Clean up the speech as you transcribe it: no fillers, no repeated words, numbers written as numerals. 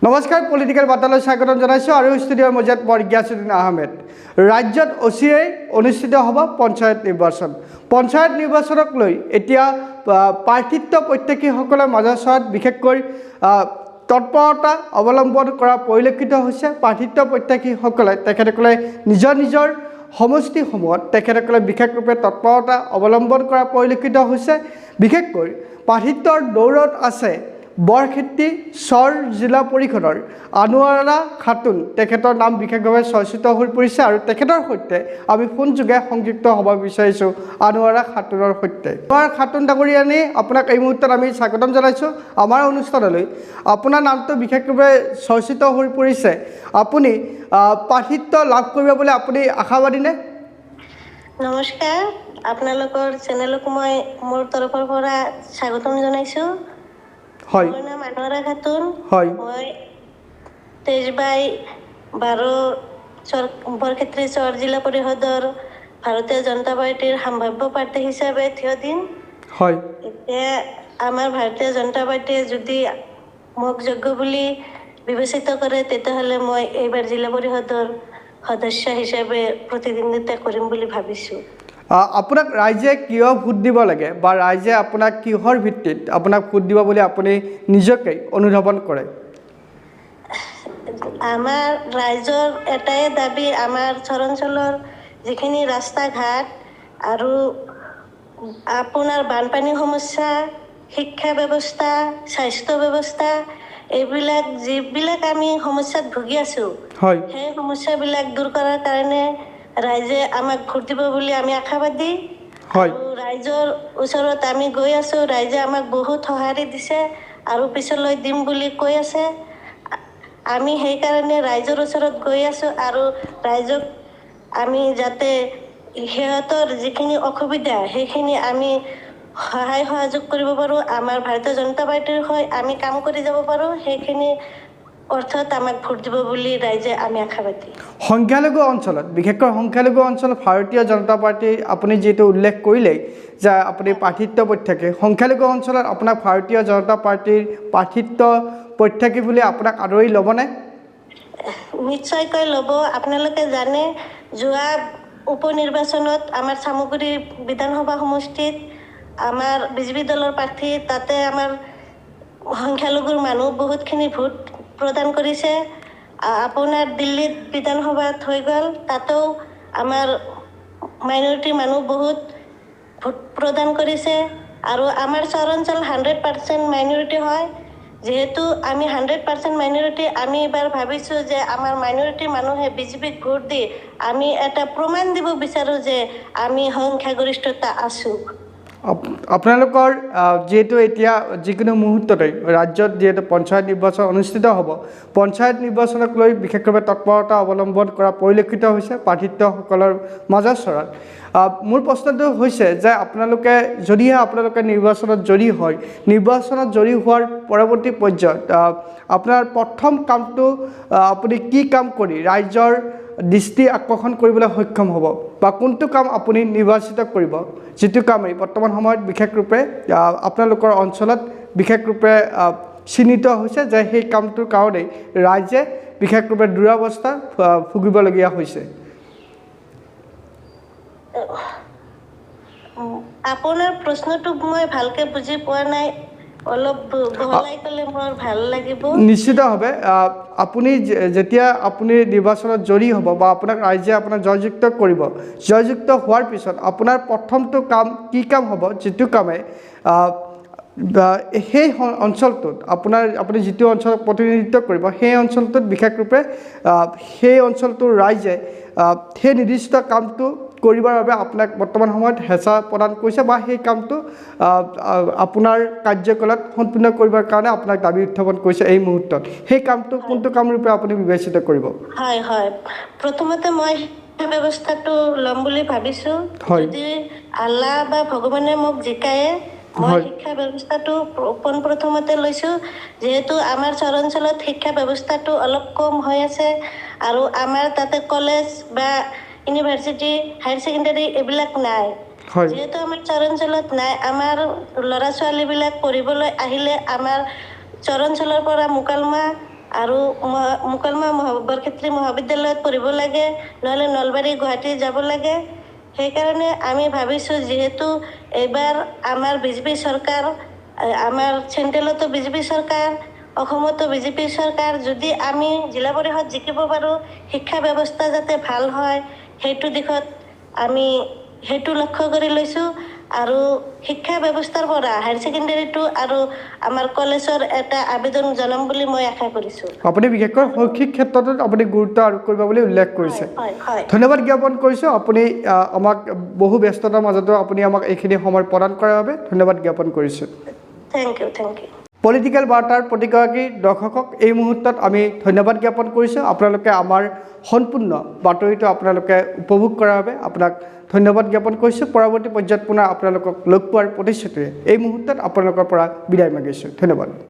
নমস্কাৰ পলিটিক্যাল বাৰ্তালৈ স্বাগতম জনাইছোঁ আৰু ষ্টুডিঅ'ৰ মজিয়াত মই গিয়াছুদ্দিন আহমেদ। ৰাজ্যত অচিৰেই অনুষ্ঠিত হ'ব পঞ্চায়ত নিৰ্বাচন। পঞ্চায়ত নিৰ্বাচনক লৈ এতিয়া প্ৰাৰ্থিত্ব প্ৰত্যাশীসকলৰ মাজত বিশেষকৈ তৎপৰতা অৱলম্বন কৰা পৰিলক্ষিত হৈছে। প্ৰাৰ্থিত্ব প্ৰত্যাশীসকলে তেখেতসকলে নিজৰ নিজৰ সমষ্টিসমূহত তেখেতসকলে বিশেষৰূপে তৎপৰতা অৱলম্বন কৰা পৰিলক্ষিত হৈছে। বিশেষকৈ প্ৰাৰ্থিত্বৰ দৌৰত আছে বৰক্ষেত্ৰী চৰ জিলা পৰিষদৰ আনোৱাৰা খাতুন। তেখেতৰ নাম বিশেষভাৱে চৰ্চিত হৈ পৰিছে আৰু তেখেতৰ সৈতে আমি ফোনযোগে সংযুক্ত হ'ব বিচাৰিছোঁ আনোৱাৰা খাতুনৰ সৈতে। আনোৱাৰা খাতুন ডাঙৰীয়ানী, আপোনাক এই মুহূৰ্তত আমি স্বাগতম জনাইছোঁ আমাৰ অনুষ্ঠানলৈ। আপোনাৰ নামটো বিশেষভাৱে চৰ্চিত হৈ পৰিছে। আপুনি প্ৰাৰ্থিত্ব লাভ কৰিব বুলি আপুনি আশাবাদীনে? নমস্কাৰ, আপোনালোকৰ চেনেলক মই মোৰ তৰফৰ পৰা স্বাগতম জনাইছোঁ। হয়, মোৰ নাম আনোৱাৰা খাতুন। হয়, মই 23/12 বৰক্ষেত্ৰী চৰ জিলা পৰিষদৰ ভাৰতীয় জনতা পাৰ্টীৰ সম্ভাৱ্য প্ৰাৰ্থী হিচাপে থিয় দিম। হয়, এতিয়া আমাৰ ভাৰতীয় জনতা পাৰ্টীয়ে যদি মোক যোগ্য বুলি বিবেচিত কৰে তেতিয়াহ'লে মই এইবাৰ জিলা পৰিষদৰ সদস্য হিচাপে প্ৰতিদ্বন্দ্বিতা কৰিম বুলি ভাবিছোঁ। আপোনাক ৰাইজে কিয় ভোট দিব লাগে বা ৰাইজে আপোনাক কিহৰ ভিত্তিত আপোনাক ভোট দিব বুলি আপুনি নিজকে অনুধাৱন কৰে? আমাৰ ৰাইজৰ এটাই দাবী, আমাৰ চৰ অঞ্চলৰ যিখিনি ৰাস্তা ঘাট আৰু আপোনাৰ বানপানী সমস্যা, শিক্ষা ব্যৱস্থা, স্বাস্থ্য ব্যৱস্থা, এইবিলাক যিবিলাক আমি সমস্যাত ভুগি আছোঁ, হয়, সেই সমস্যাবিলাক দূৰ কৰাৰ কাৰণে ৰাইজে আমাক ভোট দিব বুলি আমি আশাবাদী। হয়, আৰু ৰাইজৰ ওচৰত আমি গৈ আছোঁ, ৰাইজে আমাক বহুত সঁহাৰি দিছে আৰু পিছলৈ দিম বুলি কৈ আছে। আমি সেইকাৰণে ৰাইজৰ ওচৰত গৈ আছোঁ আৰু ৰাইজক আমি যাতে সিহঁতৰ যিখিনি অসুবিধা সেইখিনি আমি সহায় সহযোগ কৰিব পাৰোঁ, আমাৰ ভাৰতীয় জনতা পাৰ্টীৰ হৈ আমি কাম কৰি যাব পাৰোঁ, সেইখিনি অৰ্থত আমাক ভোট দিব বুলি ৰাইজে আমি আশাবাদী। সংখ্যালঘু অঞ্চলত, বিশেষকৈ সংখ্যালঘু অঞ্চলত ভাৰতীয় জনতা পাৰ্টীৰ আপুনি যিটো উল্লেখ কৰিলেই যে আপুনি প্ৰাৰ্থিত্ব প্ৰত্যাশী, সংখ্যালঘু অঞ্চলত আপোনাক ভাৰতীয় জনতা পাৰ্টীৰ প্ৰাৰ্থিত্ব প্ৰত্যাশী বুলি আপোনাক আদৰি ল'বনে? নিশ্চয়কৈ ল'ব। আপোনালোকে জানে যোৱা উপ নিৰ্বাচনত আমাৰ চামগুৰি বিধানসভা সমষ্টিত আমাৰ বিজেপি দলৰ প্ৰাৰ্থী, তাতে আমাৰ সংখ্যালঘুৰ মানুহ বহুতখিনি ভোট প্ৰদান কৰিছে। আপোনাৰ দিল্লীত বিধানসভাত হৈ গ'ল, তাতেও আমাৰ মাইনৰিটি মানুহ বহুত ভোট প্ৰদান কৰিছে। আৰু আমাৰ চৰ অঞ্চল 100% মাইনৰিটি হয়। যিহেতু আমি 100% মাইনৰিটি, আমি এইবাৰ ভাবিছোঁ যে আমাৰ মাইনৰিটি মানুহে বিজেপিক ভোট দি আমি এটা প্ৰমাণ দিব বিচাৰোঁ যে আমি সংখ্যাগৰিষ্ঠতা আছোঁ। আপোনালোকৰ যিহেতু এতিয়া যিকোনো মুহূৰ্ততে ৰাজ্যত যিহেতু পঞ্চায়ত নিৰ্বাচন অনুষ্ঠিত হ'ব, পঞ্চায়ত নিৰ্বাচনক লৈ বিশেষভাৱে তৎপৰতা অৱলম্বন কৰা পৰিলক্ষিত হৈছে প্ৰাৰ্থিত্বসকলৰ মাজত চৰাত। মোৰ প্ৰশ্নটো হৈছে যে আপোনালোকে আপোনালোকে নিৰ্বাচনত জয়ী হয়, নিৰ্বাচনত জয়ী হোৱাৰ পৰৱৰ্তী পৰ্যায়ত আপোনাৰ প্ৰথম কামটো আপুনি কি কাম কৰি ৰাইজৰ দৃষ্টি আকৰ্ষণ কৰিবলৈ সক্ষম হ'ব বা কোনটো কাম আপুনি নিৰ্বাচিত কৰিব, যিটো কামেই বৰ্তমান সময়ত বিশেষৰূপে আপোনালোকৰ অঞ্চলত বিশেষৰূপে চিহ্নিত হৈছে যে সেই কামটোৰ কাৰণেই ৰাইজে বিশেষৰূপে দুৰৱস্থা ভুগিবলগীয়া হৈছে? আপোনাৰ প্ৰশ্নটো মই ভালকৈ বুজি পোৱা নাই, অলপ বহলাই ক'লে মোৰ ভাল লাগিব। নিশ্চিতভাৱে আপুনি যেতিয়া আপুনি নিৰ্বাচনত জয়ী হ'ব বা আপোনাক ৰাইজে আপোনাক জয়যুক্ত কৰিব, জয়যুক্ত হোৱাৰ পিছত আপোনাৰ প্ৰথমটো কাম কি কাম হ'ব, যিটো কামে সেই অঞ্চলটোত আপুনি যিটো অঞ্চলত প্ৰতিনিধিত্ব কৰিব সেই অঞ্চলটোত বিশেষৰূপে সেই অঞ্চলটোৰ ৰাইজে সেই নিৰ্দিষ্ট কামটো কৰিবৰ বাবে আপোনাক বৰ্তমান সময়ত হেঁচা প্ৰদান কৰিছে বা সেই কামটো আপোনাৰ কাৰ্যকলাপ সম্পূৰ্ণ কৰিবৰ কাৰণে আপোনাক দাবী উত্থাপন কৰিছে এই মুহূৰ্তত। সেই কামটো কোনটো কাম ৰূপে আপুনি বিবেচিত কৰিব? হয় হয়, প্ৰথমতে মই ব্যৱস্থাটো ল'ম বুলি ভাবিছোঁ। যদি আল্লাহ বা ভগৱানে মোক জিকায়ে, মই শিক্ষা ব্যৱস্থাটো পোনপ্ৰথমতে লৈছোঁ। যিহেতু আমাৰ চৰ অঞ্চলত শিক্ষা ব্যৱস্থাটো অলপ কম হৈ আছে আৰু আমাৰ তাতে কলেজ বা ইউনিভাৰ্চিটি, হায়াৰ ছেকেণ্ডেৰী এইবিলাক নাই। যিহেতু আমাৰ চৰ অঞ্চলত নাই, আমাৰ ল'ৰা ছোৱালীবিলাক পঢ়িবলৈ আহিলে আমাৰ চৰ অঞ্চলৰ পৰা মোকালমা আৰু মুকলমা বৰক্ষেত্ৰী মহাবিদ্যালয়ত পঢ়িব লাগে, নহ'লে নলবাৰী গুৱাহাটী যাব লাগে। সেইকাৰণে আমি ভাবিছোঁ যিহেতু এইবাৰ আমাৰ বিজেপি চৰকাৰ, আমাৰ চেণ্ট্ৰেলতো বিজেপি চৰকাৰ, অসমতো বিজেপি চৰকাৰ, যদি আমি জিলা পৰিষদ জিকিব পাৰোঁ, শিক্ষা ব্যৱস্থা যাতে ভাল হয় সেইটো দিশত আমি সেইটো লক্ষ্য কৰি লৈছোঁ। আৰু শিক্ষা ব্যৱস্থাৰ পৰা হায়াৰ ছেকেণ্ডেৰীটো আৰু আমাৰ কলেজৰ এটা আবেদন জনাম বুলি মই আশা কৰিছোঁ। আপুনি বিশেষকৈ শৈক্ষিক ক্ষেত্ৰতো আপুনি গুৰুত্ব আৰোপ কৰিব বুলি উল্লেখ কৰিছে। হয়। ধন্যবাদ জ্ঞাপন কৰিছোঁ। আপুনি আমাক বহু ব্যস্ততাৰ মাজতো আপুনি আমাক এইখিনি সময় প্ৰদান কৰাৰ বাবে ধন্যবাদ জ্ঞাপন কৰিছোঁ। Thank U. পলিটিকেল বাৰ্তাৰ প্ৰতিগৰাকী দৰ্শকক এই মুহূৰ্তত আমি ধন্যবাদ জ্ঞাপন কৰিছোঁ। আপোনালোকে আমাৰ সম্পূৰ্ণ বাতৰিটো আপোনালোকে উপভোগ কৰাৰ বাবে আপোনাক ধন্যবাদ জ্ঞাপন কৰিছোঁ। পৰৱৰ্তী পৰ্যায়ত পুনৰ আপোনালোকক লগ পোৱাৰ প্ৰতিশ্ৰুতিৰে এই মুহূৰ্তত আপোনালোকৰ পৰা বিদায় মাগিছোঁ। ধন্যবাদ।